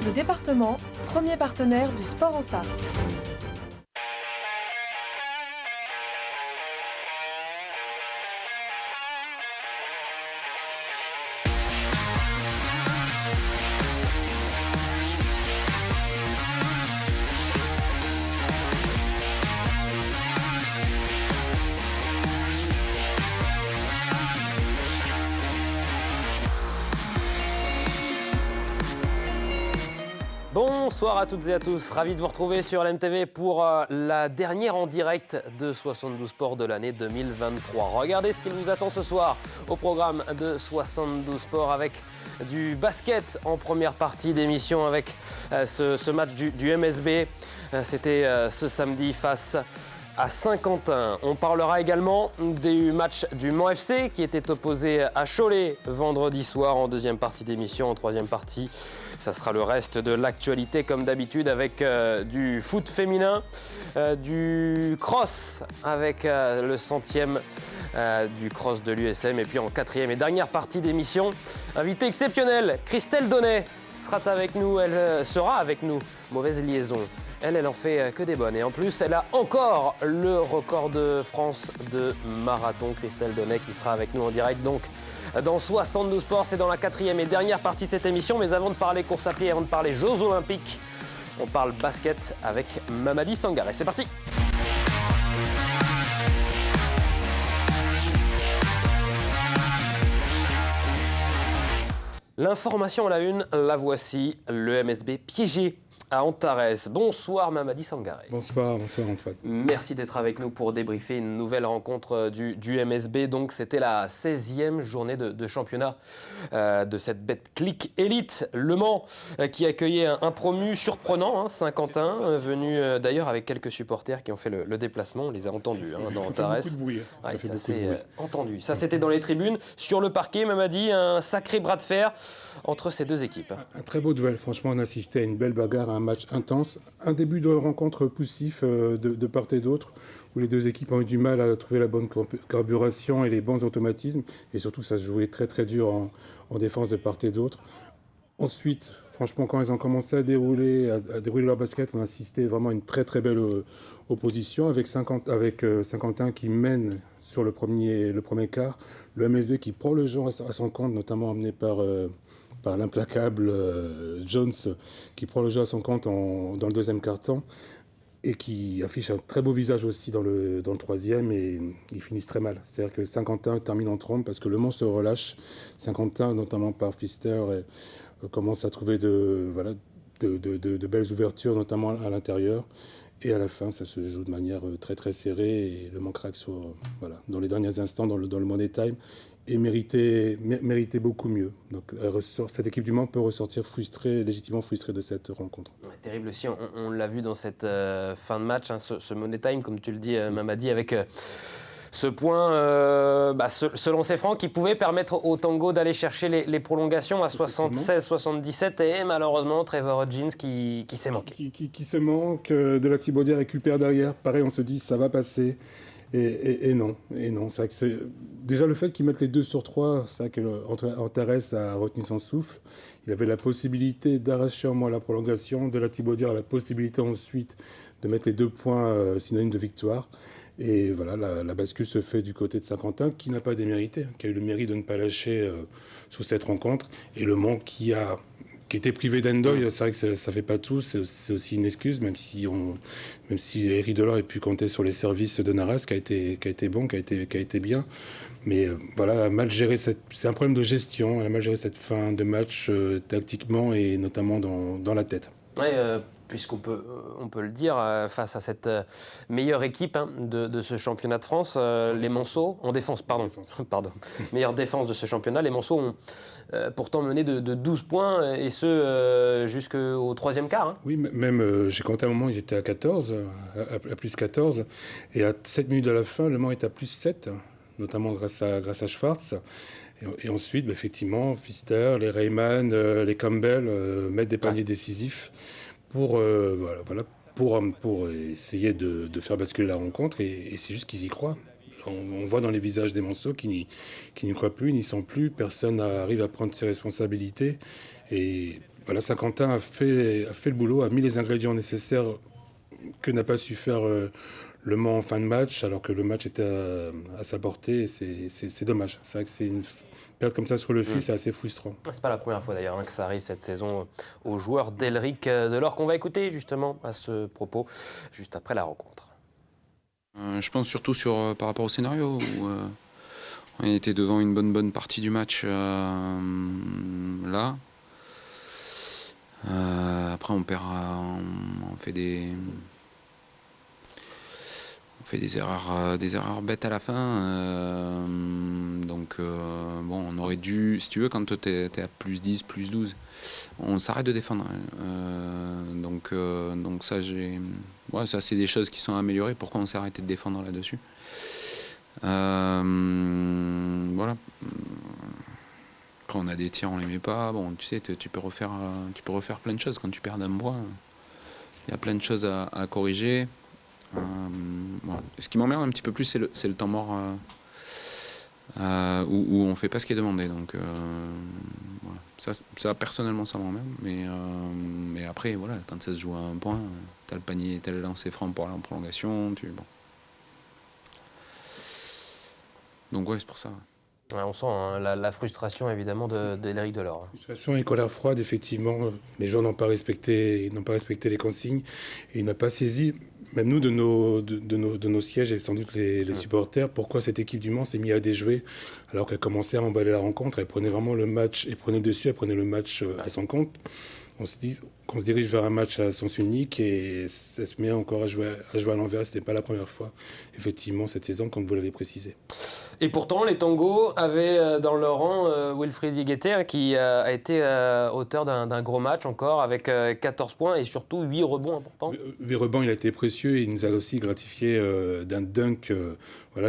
Le département, premier partenaire du sport en Sarthe. Bonsoir à toutes et à tous, ravi de vous retrouver sur LMTV pour la dernière en direct de 72 Sports de l'année 2023. Regardez ce qu'il vous attend ce soir au programme de 72 Sports avec du basket en première partie d'émission avec ce match du MSB. C'était ce samedi face à Saint-Quentin. On parlera également du match du Mans FC qui était opposé à Cholet vendredi soir en deuxième partie d'émission. En troisième partie, ça sera le reste de l'actualité comme d'habitude avec du foot féminin, du cross avec le 100e du cross de l'USM. Et puis en quatrième et dernière partie d'émission, invité exceptionnel, Christelle Donnet sera avec nous. Elle sera avec nous. Mauvaise liaison. Elle en fait que des bonnes. Et en plus, elle a encore le record de France de marathon. Christelle Donnet qui sera avec nous en direct. Donc, dans 72 Sports, c'est dans la quatrième et dernière partie de cette émission. Mais avant de parler course à pied, avant de parler Jeux Olympiques, on parle basket avec Mamadi Sangaré. C'est parti! L'information à la une, la voici. Le MSB piégé à Antares. Bonsoir Mamadi Sangaré. Bonsoir Antoine. Merci d'être avec nous pour débriefer une nouvelle rencontre du MSB. Donc c'était la 16e journée de championnat de cette Betclic Elite Le Mans qui accueillait un promu surprenant, Saint-Quentin, venu d'ailleurs avec quelques supporters qui ont fait le déplacement. On les a entendus dans Antares. Ça fait beaucoup de bruit. Ouais, ça s'est entendu. Ça c'était dans les tribunes. Sur le parquet, Mamadi, un sacré bras de fer entre ces deux équipes. Un très beau duel. Franchement, on assistait à une belle bagarre, à un match intense. Un début de rencontre poussif de part et d'autre, où les deux équipes ont eu du mal à trouver la bonne carburation et les bons automatismes. Et surtout, ça se jouait très très dur en défense de part et d'autre. Ensuite, franchement, quand ils ont commencé à dérouler leur basket, on a assisté vraiment à une très très belle opposition avec Saint-Quentin qui mène sur le premier quart. Le MSB qui prend le jeu à son compte, notamment emmené par l'implacable Jones, qui prend le jeu à son compte dans le deuxième quart-temps et qui affiche un très beau visage aussi dans le troisième, et ils finissent très mal. C'est-à-dire que Saint-Quentin termine en trompe parce que le Mans se relâche. Saint-Quentin, notamment par Pfister, commence à trouver de belles ouvertures, notamment à l'intérieur. Et à la fin, ça se joue de manière très très serrée et le Mans craque dans les derniers instants dans le Money Time et méritait beaucoup mieux. Donc cette équipe du Mans peut ressortir légitimement frustrée de cette rencontre. Ouais, terrible aussi, on l'a vu dans cette fin de match, ce Money Time, comme tu le dis Mamadi, avec ce point, selon ses francs, qui pouvait permettre au Tango d'aller chercher les prolongations à 76-77 et malheureusement Trevor Hodgins qui s'est manqué. Qui se manque, de la Thibaudière récupère derrière, pareil on se dit ça va passer. Et non, c'est vrai que c'est déjà le fait qu'ils mettent les 2 sur 3, c'est vrai que Antares a retenu son souffle. Il avait la possibilité d'arracher en moins la prolongation, de la Thibaudière a la possibilité ensuite de mettre les 2 points synonymes de victoire. Et voilà, la bascule se fait du côté de Saint-Quentin, qui n'a pas démérité, qui a eu le mérite de ne pas lâcher sur cette rencontre. Et le Mans qui était privé d'Endoy, c'est vrai que ça fait pas tout, c'est aussi une excuse, même si Eric Delors a pu compter sur les services de Naras, qui a été bon, qui a été bien. Mais voilà, c'est un problème de gestion, elle a mal géré cette fin de match tactiquement et notamment dans la tête. Ouais, puisqu'on peut le dire, face à cette meilleure équipe de ce championnat de France, les Monceaux, en défense, pardon, meilleure défense de ce championnat, les Monceaux ont pourtant mené de 12 points, et ce jusqu'au troisième quart. Oui, même j'ai compté à un moment, ils étaient à 14, à plus 14, et à 7 minutes de la fin, le Mans est à plus 7, notamment grâce à Schwartz. Et ensuite, effectivement, Pfister, les Rayman, les Campbell mettent des paniers décisifs pour essayer de faire basculer la rencontre, et c'est juste qu'ils y croient. On voit dans les visages des Monceaux qui n'y croient plus, n'y sont plus, personne n'arrive à prendre ses responsabilités. Et voilà, Saint-Quentin a fait le boulot, a mis les ingrédients nécessaires que n'a pas su faire Le Mans en fin de match, alors que le match était à sa portée. Et c'est dommage. C'est vrai que c'est une perte comme ça sur le fil, c'est assez frustrant. C'est pas la première fois d'ailleurs que ça arrive cette saison aux joueurs d'Elric Delors, qu'on va écouter justement à ce propos, juste après la rencontre. Je pense surtout par rapport au scénario, où on était devant une bonne partie du match là. Après on perd, on fait des erreurs bêtes à la fin. Donc bon, on aurait dû, si tu veux, quand t'es à plus 10, plus 12, on s'arrête de défendre. Donc ça, ça c'est des choses qui sont améliorées. Pourquoi on s'est arrêté de défendre là-dessus? Voilà. Après on a des tirs, on les met pas. Bon, tu sais, tu peux refaire plein de choses quand tu perds d'un bois. Il y a plein de choses à corriger. Voilà. Ce qui m'emmerde un petit peu plus, c'est le temps mort où on fait pas ce qui est demandé. Donc voilà. Ça personnellement ça m'emmerde, mais après voilà, quand ça se joue à un point, t'as le panier, t'as le lancer franc pour aller en prolongation, bon. Donc ouais, c'est pour ça. Ouais, on sent la frustration évidemment d'Elric Delors. Frustration et colère froide, effectivement. Les joueurs n'ont pas respecté les consignes et il n'a pas saisi, même nous de nos sièges et sans doute les supporters, pourquoi cette équipe du Mans s'est mise à déjouer alors qu'elle commençait à emballer la rencontre. Elle prenait vraiment le match, elle prenait le match à son compte. On se dit qu'on se dirige vers un match à sens unique et ça se met encore à jouer à l'envers. Ce n'était pas la première fois, effectivement, cette saison, comme vous l'avez précisé. Et pourtant, les Tangos avaient dans leur rang Wilfried Higuete, qui a été auteur d'un gros match encore, avec 14 points et surtout 8 rebonds importants. 8 rebonds, il a été précieux et il nous a aussi gratifié d'un dunk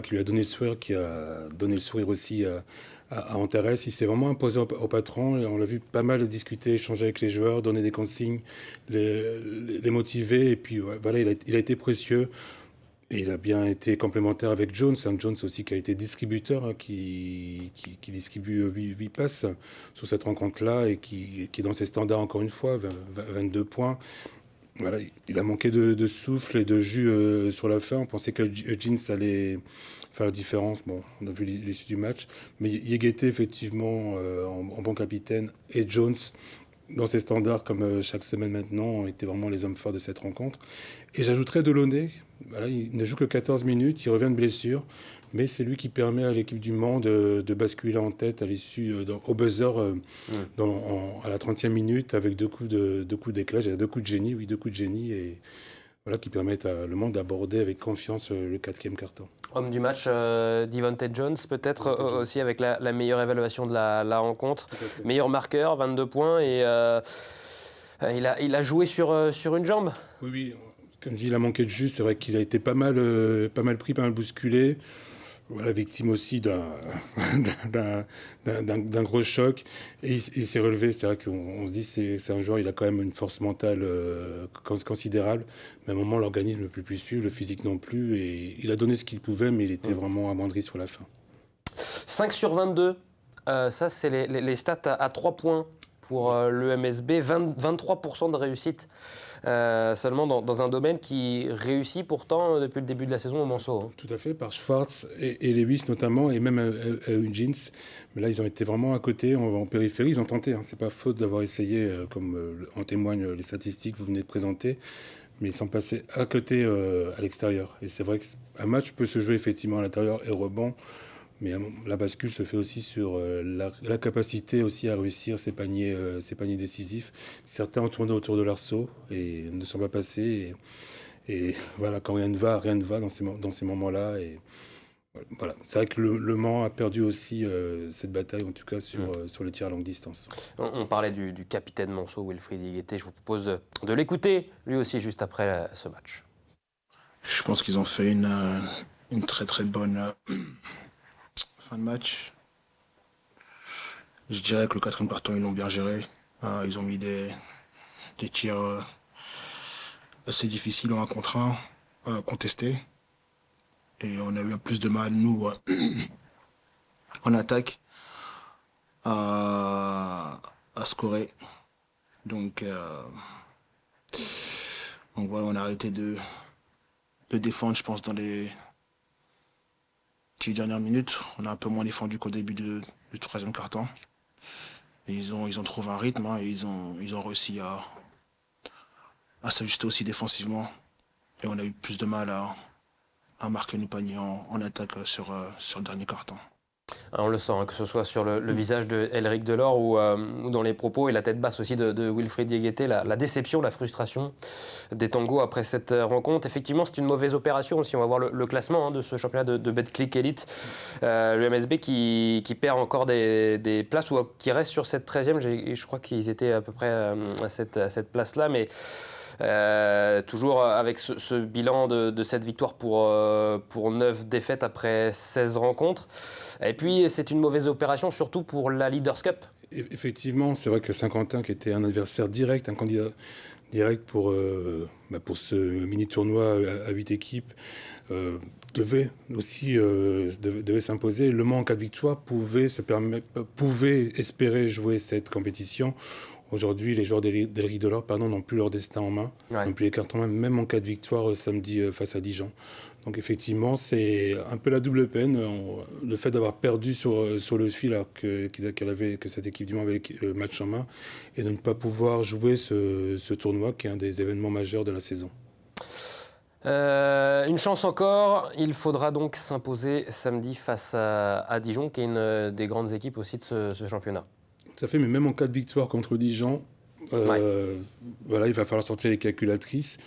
qui lui a donné le sourire, qui a donné le sourire aussi à Antares. Il s'est vraiment imposé au patron. Et on l'a vu pas mal discuter, échanger avec les joueurs, donner des consignes, les motiver. Et puis voilà, il a été précieux. Et il a bien été complémentaire avec Jones. Jones aussi qui a été distributeur, qui distribue 8 passes sur cette rencontre-là et qui est dans ses standards encore une fois, 22 points. Voilà, il a manqué de souffle et de jus sur la fin. On pensait que Jeans allait faire la différence. Bon, on a vu l'issue du match. Mais Higuete, effectivement, en bon capitaine, et Jones, dans ses standards, comme chaque semaine maintenant, ont été vraiment les hommes forts de cette rencontre. Et j'ajouterais Delaunay. Voilà, il ne joue que 14 minutes, il revient de blessure. Mais c'est lui qui permet à l'équipe du Mans de basculer en tête à l'issue, au buzzer, à la 30e minute, avec deux coups d'éclat. J'ai deux coups de génie, et voilà, qui permettent à Le Mans d'aborder avec confiance le 4e quart-temps. Homme du match, Devonte Jones, peut-être aussi avec la meilleure évaluation de la rencontre. Meilleur marqueur, 22 points, et il a joué sur une jambe. Oui. Comme je dis, il a manqué de jus. C'est vrai qu'il a été pas mal pris, pas mal bousculé. Voilà, victime aussi d'un gros choc. Et il s'est relevé. C'est vrai qu'on se dit c'est un joueur, il a quand même une force mentale considérable. Mais à un moment, l'organisme ne peut plus suivre, le physique non plus. Et il a donné ce qu'il pouvait, mais il était vraiment amoindri sur la fin. 5 sur 22. Ça, c'est les stats à 3 points pour le MSB. 23% de réussite seulement dans un domaine qui réussit pourtant depuis le début de la saison au Manceau. Tout à fait, par Schwartz et Lewis notamment, et même Jeans. Mais là, ils ont été vraiment à côté, en périphérie. Ils ont tenté. C'est pas faute d'avoir essayé, comme en témoignent les statistiques que vous venez de présenter. Mais ils sont passés à côté à l'extérieur. Et c'est vrai qu'un match peut se jouer effectivement à l'intérieur et au rebond. Mais la bascule se fait aussi sur la capacité aussi à réussir ces paniers décisifs. Certains ont tourné autour de l'arceau et ne sont pas passés. Et voilà, quand rien ne va dans ces moments-là. Et voilà, c'est vrai que le Mans a perdu aussi cette bataille, en tout cas sur le tir à longue distance. On parlait du capitaine Manceau, Wilfried Higuete. Je vous propose de l'écouter, lui aussi, juste après ce match. Je pense qu'ils ont fait une très très bonne fin de match. Je dirais que le 4e quart-temps, ils l'ont bien géré. Ils ont mis des tirs assez difficiles en 1 contre 1, contestés. Et on a eu plus de mal, nous, en attaque, à scorer. Donc, voilà, on a arrêté de défendre, je pense, dans les 10 dernières minutes. On a un peu moins défendu qu'au début du troisième quart-temps. Ils ont trouvé un rythme, hein, et ils ont réussi à s'ajuster aussi défensivement. Et on a eu plus de mal à marquer nos paniers en attaque sur le dernier quart-temps. On le sent, hein, que ce soit sur le visage de Elric Delors ou dans les propos et la tête basse aussi de Wilfried Diégueté, la déception, la frustration des Tangos après cette rencontre. Effectivement, c'est une mauvaise opération aussi. On va voir le classement, hein, de ce championnat de Betclic Elite. Le MSB qui perd encore des places ou qui reste sur cette 13e. Je crois qu'ils étaient à peu près à cette place-là, mais toujours avec ce bilan de 7 victoires pour 9 défaites après 16 rencontres. Et puis, c'est une mauvaise opération, surtout pour la Leaders Cup. Effectivement, c'est vrai que Saint-Quentin, qui était un adversaire direct, un candidat direct pour ce mini-tournoi à 8 équipes, devait s'imposer. Le Mans en cas de victoire pouvait espérer jouer cette compétition. Aujourd'hui, les joueurs d'Elric Delors n'ont plus leur destin en main, n'ont plus les cartes en main, même en cas de victoire samedi face à Dijon. Donc effectivement, c'est un peu la double peine. Le fait d'avoir perdu sur le fil alors que cette équipe du Mans avait le match en main, et de ne pas pouvoir jouer ce tournoi qui est un des événements majeurs de la saison. Une chance encore, il faudra donc s'imposer samedi face à Dijon, qui est une des grandes équipes aussi de ce championnat. Tout à fait, mais même en cas de victoire contre Dijon, voilà, il va falloir sortir les calculatrices.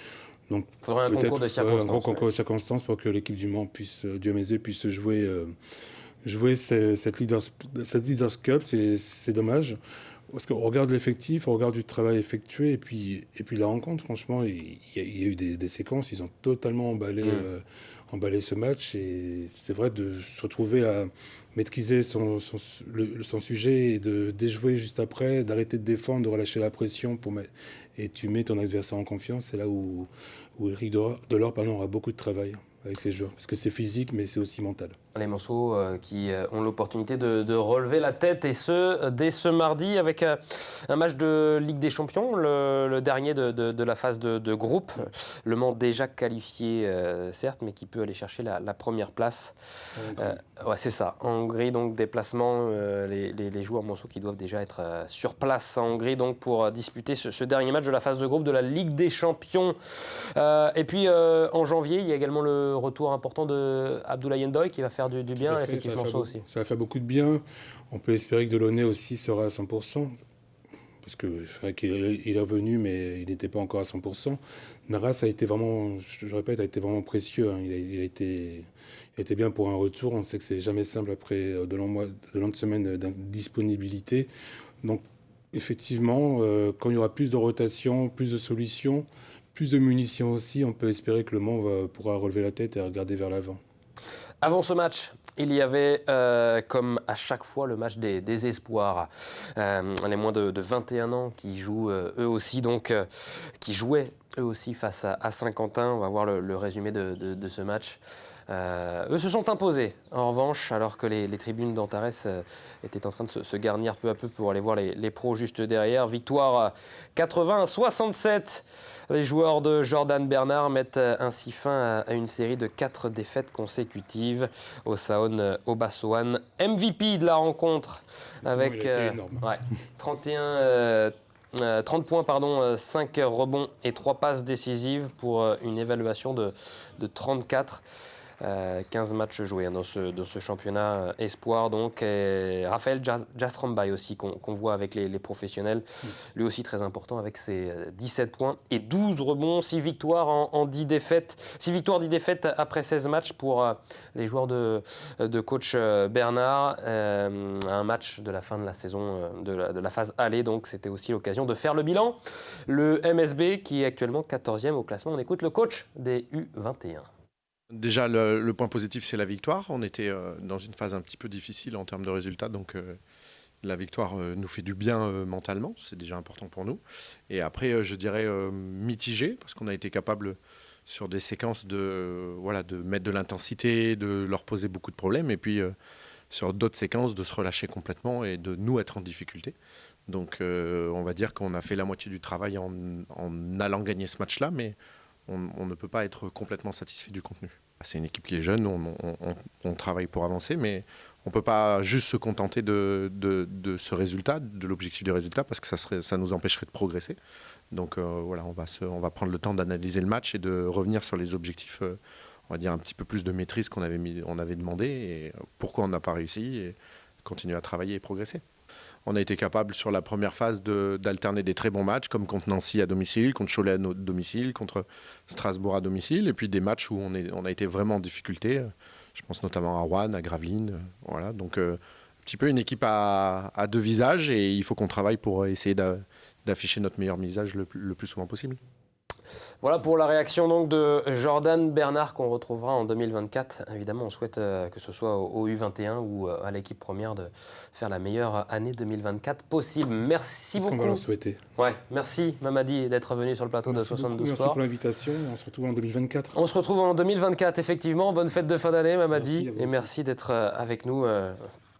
Donc, il faudrait un concours de circonstances. Un gros concours de circonstances pour que l'équipe du Mans du MSV puisse jouer cette Leaders Cup. C'est dommage. Parce qu'on regarde l'effectif, on regarde du travail effectué, et puis la rencontre, franchement, il y a eu des séquences, ils ont totalement emballé ce match. Et c'est vrai de se retrouver à maîtriser son sujet et de déjouer juste après, d'arrêter de défendre, de relâcher la pression et tu mets ton adversaire en confiance. C'est là où Elric Delors aura beaucoup de travail avec ses joueurs, parce que c'est physique, mais c'est aussi mental. Les Monceaux qui ont l'opportunité de relever la tête, et ce, dès ce mardi, avec un match de Ligue des Champions, le dernier de la phase de groupe. Le Mans déjà qualifié, certes, mais qui peut aller chercher la première place. Ouais, c'est ça. En Hongrie, donc, déplacement, les joueurs Monceaux qui doivent déjà être sur place en Hongrie, donc, pour disputer ce dernier match de la phase de groupe de la Ligue des Champions. Et puis, en janvier, il y a également le retour important de Abdoulaye Ndoye qui va faire du bien, effectivement, ça aussi. Ça va faire beaucoup de bien. On peut espérer que Delaunay aussi sera à 100%, parce que c'est vrai qu'il est revenu, mais il n'était pas encore à 100%. Naras a été vraiment, je répète, a été vraiment précieux. Hein. Il a été bien pour un retour. On sait que c'est jamais simple après de longues semaines d'indisponibilité. Donc, effectivement, quand il y aura plus de rotation, plus de solutions, plus de munitions aussi, on peut espérer que le Mans pourra relever la tête et regarder vers l'avant. Avant ce match, il y avait, comme à chaque fois, le match des espoirs. Les moins de 21 ans qui jouent eux aussi, donc qui jouaient eux aussi face à Saint-Quentin. On va voir le résumé de ce match. Eux se sont imposés, en revanche, alors que les tribunes d'Antares étaient en train de se garnir peu à peu pour aller voir les pros juste derrière. Victoire 80-67. Les joueurs de Jordan Bernard mettent ainsi fin à une série de 4 défaites consécutives. Osaon Obasoan, MVP de la rencontre, avec 30 points, 5 rebonds et 3 passes décisives pour une évaluation de 34. 15 matchs joués dans ce championnat espoir. Donc, et Raphaël Jastrombaï aussi, qu'on voit avec les professionnels, lui aussi très important avec ses 17 points et 12 rebonds, 6 victoires en 10 défaites. 6 victoires, 10 défaites après 16 matchs pour les joueurs de coach Bernard. Un match de la fin de la saison, de la phase aller, donc c'était aussi l'occasion de faire le bilan. Le MSB qui est actuellement 14e au classement. On écoute le coach des U21. Déjà, le point positif, c'est la victoire. On était dans une phase un petit peu difficile en termes de résultats, donc la victoire nous fait du bien mentalement. C'est déjà important pour nous. Et après, je dirais mitigé, parce qu'on a été capable sur des séquences de mettre de l'intensité, de leur poser beaucoup de problèmes, et puis sur d'autres séquences de se relâcher complètement et de nous être en difficulté. Donc on va dire qu'on a fait la moitié du travail en allant gagner ce match-là, mais on ne peut pas être complètement satisfait du contenu. C'est une équipe qui est jeune, on travaille pour avancer, mais on ne peut pas juste se contenter de ce résultat, de l'objectif du résultat, parce que ça nous empêcherait de progresser. Donc voilà, on va prendre le temps d'analyser le match et de revenir sur les objectifs, on va dire un petit peu plus de maîtrise qu'on avait demandé, et pourquoi on n'a pas réussi, et continuer à travailler et progresser. On a été capable sur la première phase d'alterner des très bons matchs, comme contre Nancy à domicile, contre Cholet à domicile, contre Strasbourg à domicile, et puis des matchs où on a été vraiment en difficulté. Je pense notamment à Rouen, à Gravelines. Voilà. Donc un petit peu une équipe à deux visages, et il faut qu'on travaille pour essayer d'afficher notre meilleur visage le plus souvent possible. Voilà pour la réaction donc de Jordan Bernard qu'on retrouvera en 2024. Évidemment, on souhaite que ce soit au U21 ou à l'équipe première de faire la meilleure année 2024 possible. Merci beaucoup. On va leur souhaiter. Ouais, merci Mamadi d'être venu sur le plateau de 72 Merci Sport. pour l'invitation. On se retrouve en 2024. On se retrouve en 2024, effectivement. Bonne fête de fin d'année, Mamadi. Merci à vous Et aussi. merci d'être avec nous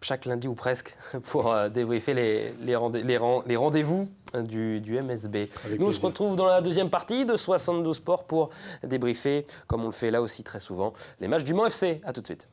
chaque lundi ou presque pour débriefer les rendez-vous du MSB. Avec Nous, on se plaisir. retrouve dans la deuxième partie de 72 Sport pour débriefer, comme on le fait là aussi très souvent, les matchs du Mans FC. A tout de suite.